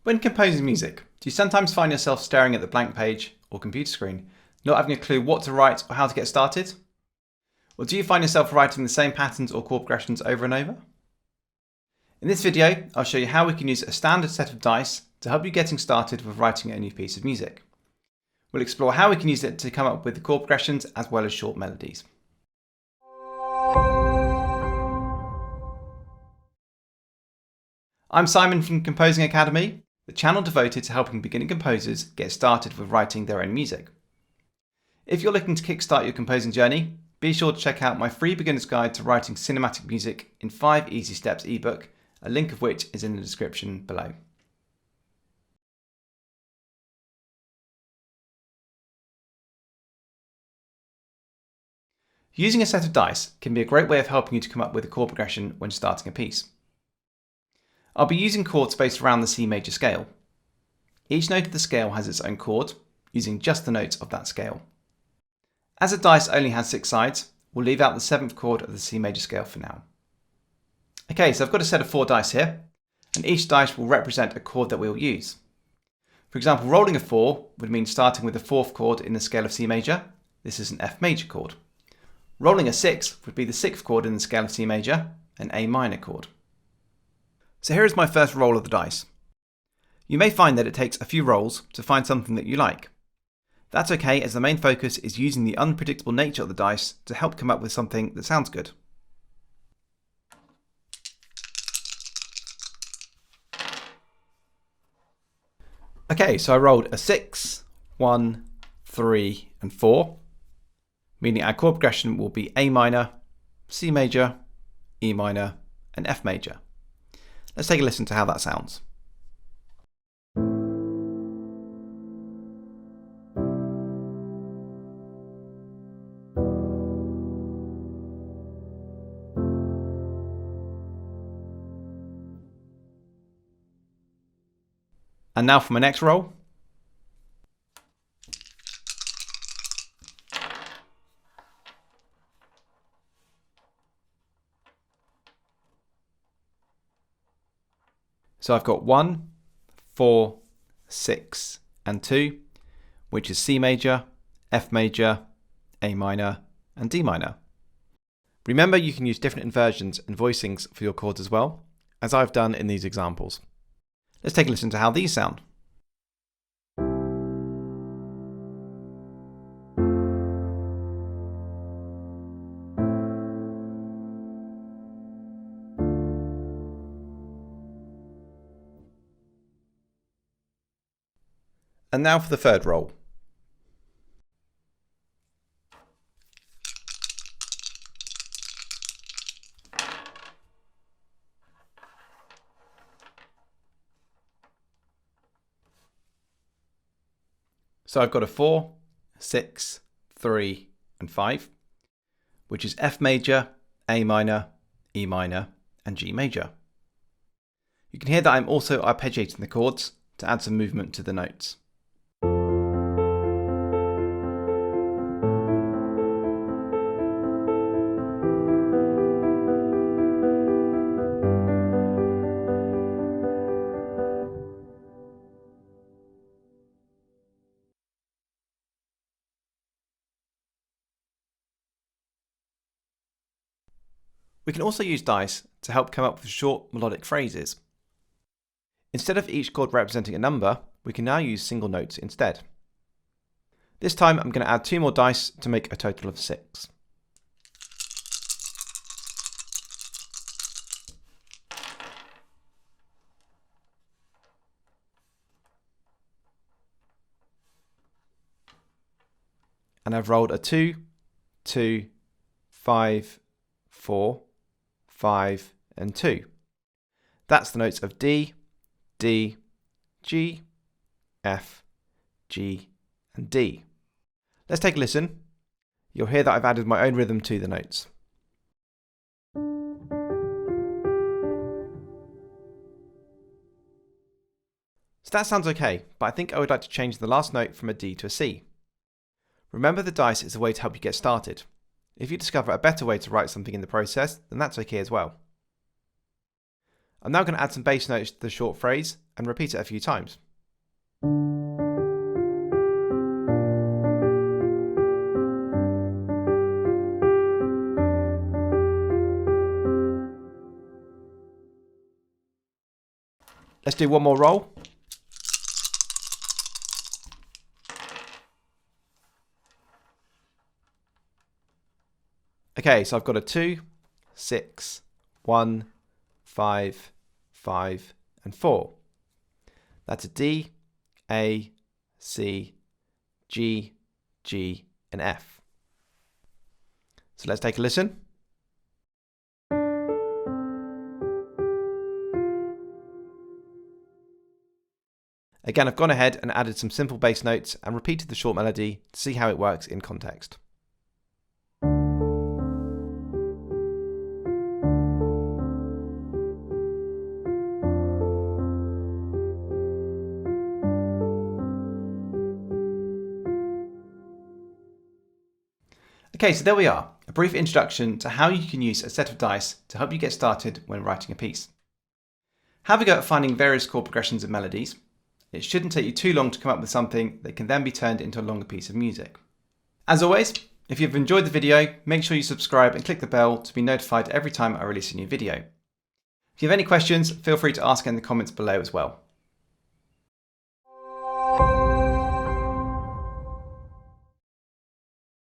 When composing music, do you sometimes find yourself staring at the blank page or computer screen, not having a clue what to write or how to get started? Or do you find yourself writing the same patterns or chord progressions over and over? In this video, I'll show you how we can use a standard set of dice to help you getting started with writing a new piece of music. We'll explore how we can use it to come up with the chord progressions as well as short melodies. I'm Simon from Composing Academy, the channel devoted to helping beginning composers get started with writing their own music. If you're looking to kickstart your composing journey, be sure to check out my free beginner's guide to writing cinematic music in 5 easy steps ebook, a link of which is in the description below. Using a set of dice can be a great way of helping you to come up with a chord progression when starting a piece. I'll be using chords based around the C major scale. Each note of the scale has its own chord, using just the notes of that scale. As a dice only has 6 sides, we'll leave out the 7th chord of the C major scale for now. Okay, so I've got a set of 4 dice here, and each dice will represent a chord that we'll use. For example, rolling a 4 would mean starting with the 4th chord in the scale of C major. This is an F major chord. Rolling a 6 would be the 6th chord in the scale of C major, an A minor chord. So here is my first roll of the dice. You may find that it takes a few rolls to find something that you like. That's okay, as the main focus is using the unpredictable nature of the dice to help come up with something that sounds good. Okay, so I rolled a 6, 1, 3 and 4, meaning our chord progression will be A minor, C major, E minor and F major. Let's take a listen to how that sounds. And now for my next roll. So I've got 1, 4, 6 and 2, which is C major, F major, A minor and D minor. Remember, you can use different inversions and voicings for your chords as well, as I've done in these examples. Let's take a listen to how these sound. And now for the third roll. So I've got a 4, 6, 3 and 5, which is F major, A minor, E minor and G major. You can hear that I'm also arpeggiating the chords to add some movement to the notes. We can also use dice to help come up with short melodic phrases. Instead of each chord representing a number, we can now use single notes instead. This time I'm going to add 2 more dice to make a total of 6. And I've rolled a 2, 2, 5, 4, 5 and 2. That's the notes of D, D, G, F, G and D. Let's take a listen. You'll hear that I've added my own rhythm to the notes. So that sounds okay, but I think I would like to change the last note from a D to a C. Remember, the dice is a way to help you get started. If you discover a better way to write something in the process, then that's okay as well. I'm now going to add some bass notes to the short phrase and repeat it a few times. Let's do one more roll. Okay, so I've got a 2, 6, 1, 5, 5, and 4. That's a D, A, C, G, G, and F. So let's take a listen. Again, I've gone ahead and added some simple bass notes and repeated the short melody to see how it works in context. Okay, so there we are, a brief introduction to how you can use a set of dice to help you get started when writing a piece. Have a go at finding various chord progressions and melodies. It shouldn't take you too long to come up with something that can then be turned into a longer piece of music. As always, if you've enjoyed the video, make sure you subscribe and click the bell to be notified every time I release a new video. If you have any questions, feel free to ask in the comments below as well.